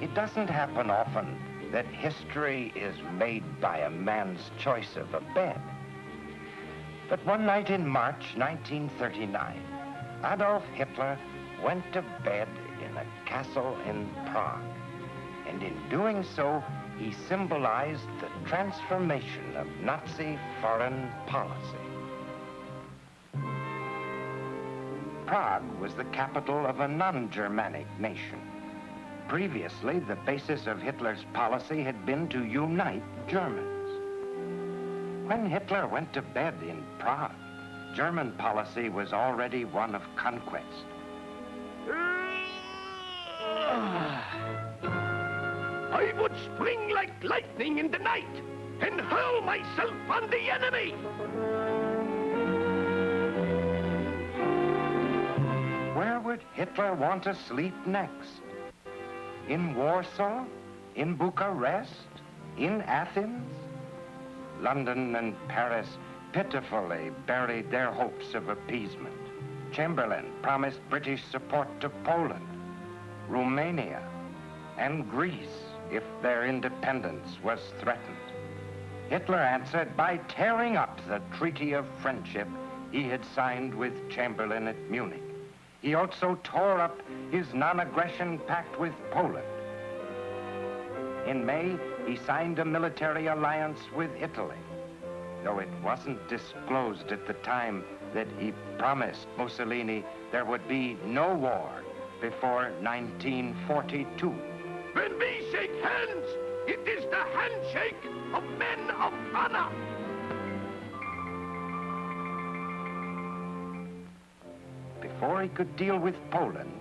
It doesn't happen often that history is made by a man's choice of a bed. But one night in March 1939, Adolf Hitler went to bed in a castle in Prague. And in doing so, he symbolized the transformation of Nazi foreign policy. Prague was the capital of a non-Germanic nation. Previously, the basis of Hitler's policy had been to unite Germans. When Hitler went to bed in Prague, German policy was already one of conquest. I would spring like lightning in the night and hurl myself on the enemy. Where would Hitler want to sleep next? In Warsaw? In Bucharest? In Athens? London and Paris pitifully buried their hopes of appeasement. Chamberlain promised British support to Poland, Romania, and Greece if their independence was threatened. Hitler answered by tearing up the Treaty of Friendship he had signed with Chamberlain at Munich. He also tore up his non-aggression pact with Poland. In May, he signed a military alliance with Italy, though it wasn't disclosed at the time that he promised Mussolini there would be no war before 1942. When we shake hands, it is the handshake of men of honor. Before he could deal with Poland,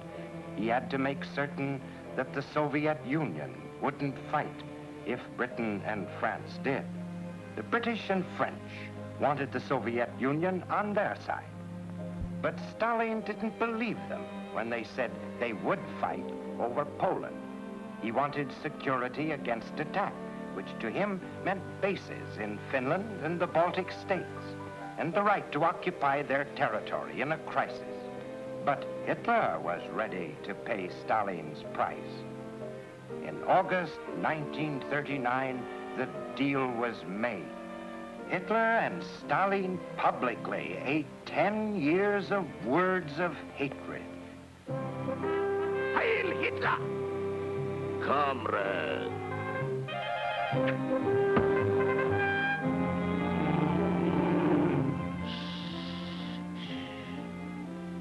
he had to make certain that the Soviet Union wouldn't fight if Britain and France did. The British and French wanted the Soviet Union on their side. But Stalin didn't believe them when they said they would fight over Poland. He wanted security against attack, which to him meant bases in Finland and the Baltic states, and the right to occupy their territory in a crisis. But Hitler was ready to pay Stalin's price. In August 1939, the deal was made. Hitler and Stalin publicly ate 10 years of words of hatred. Heil Hitler! Comrade!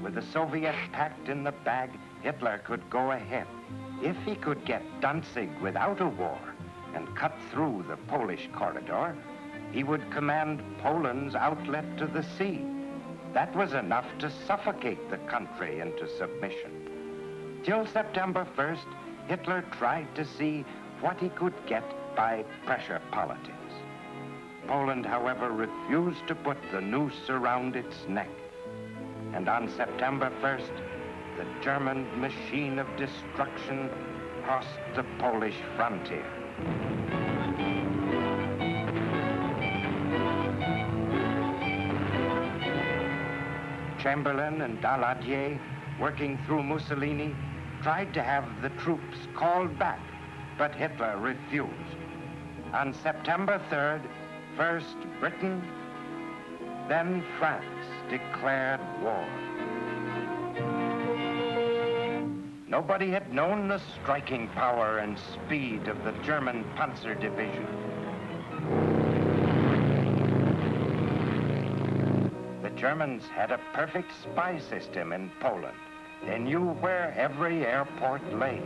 With the Soviet pact in the bag, Hitler could go ahead. If he could get Danzig without a war and cut through the Polish corridor, he would command Poland's outlet to the sea. That was enough to suffocate the country into submission. Till September 1st, Hitler tried to see what he could get by pressure politics. Poland, however, refused to put the noose around its neck. And on September 1st, the German machine of destruction crossed the Polish frontier. Chamberlain and Daladier, working through Mussolini, tried to have the troops called back, but Hitler refused. On September 3rd, first Britain, then France declared war. Nobody had known the striking power and speed of the German Panzer Division. The Germans had a perfect spy system in Poland. They knew where every airport lay.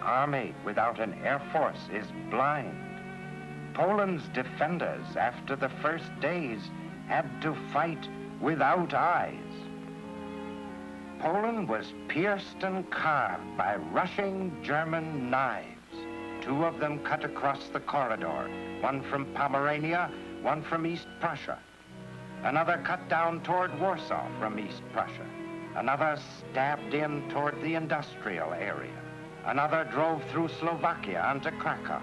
army without an air force is blind. Poland's defenders, after the first days, had to fight without eyes. Poland was pierced and carved by rushing German knives. 2 of them cut across the corridor, one from Pomerania, one from East Prussia. Another cut down toward Warsaw from East Prussia. Another stabbed in toward the industrial area. Another drove through Slovakia onto Krakow.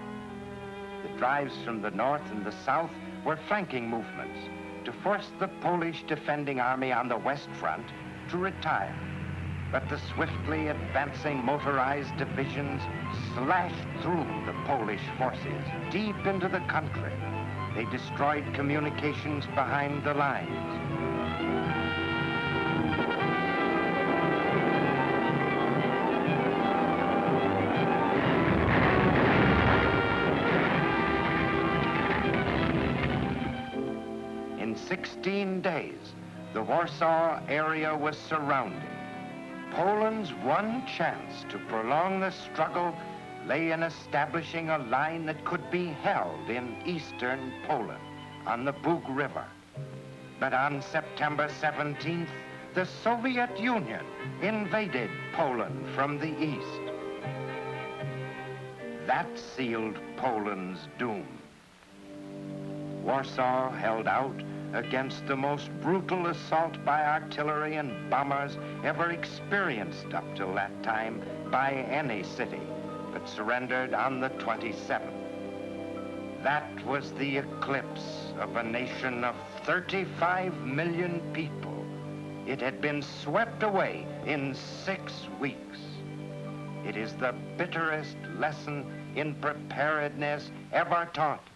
The drives from the north and the south were flanking movements to force the Polish defending army on the west front to retire. But the swiftly advancing motorized divisions slashed through the Polish forces deep into the country. They destroyed communications behind the lines. In 16 days, the Warsaw area was surrounded. Poland's one chance to prolong the struggle lay in establishing a line that could be held in eastern Poland on the Bug River. But on September 17th, the Soviet Union invaded Poland from the east. That sealed Poland's doom. Warsaw held out against the most brutal assault by artillery and bombers ever experienced up till that time by any city, but surrendered on the 27th. That was the eclipse of a nation of 35 million people. It had been swept away in 6 weeks. It is the bitterest lesson in preparedness ever taught.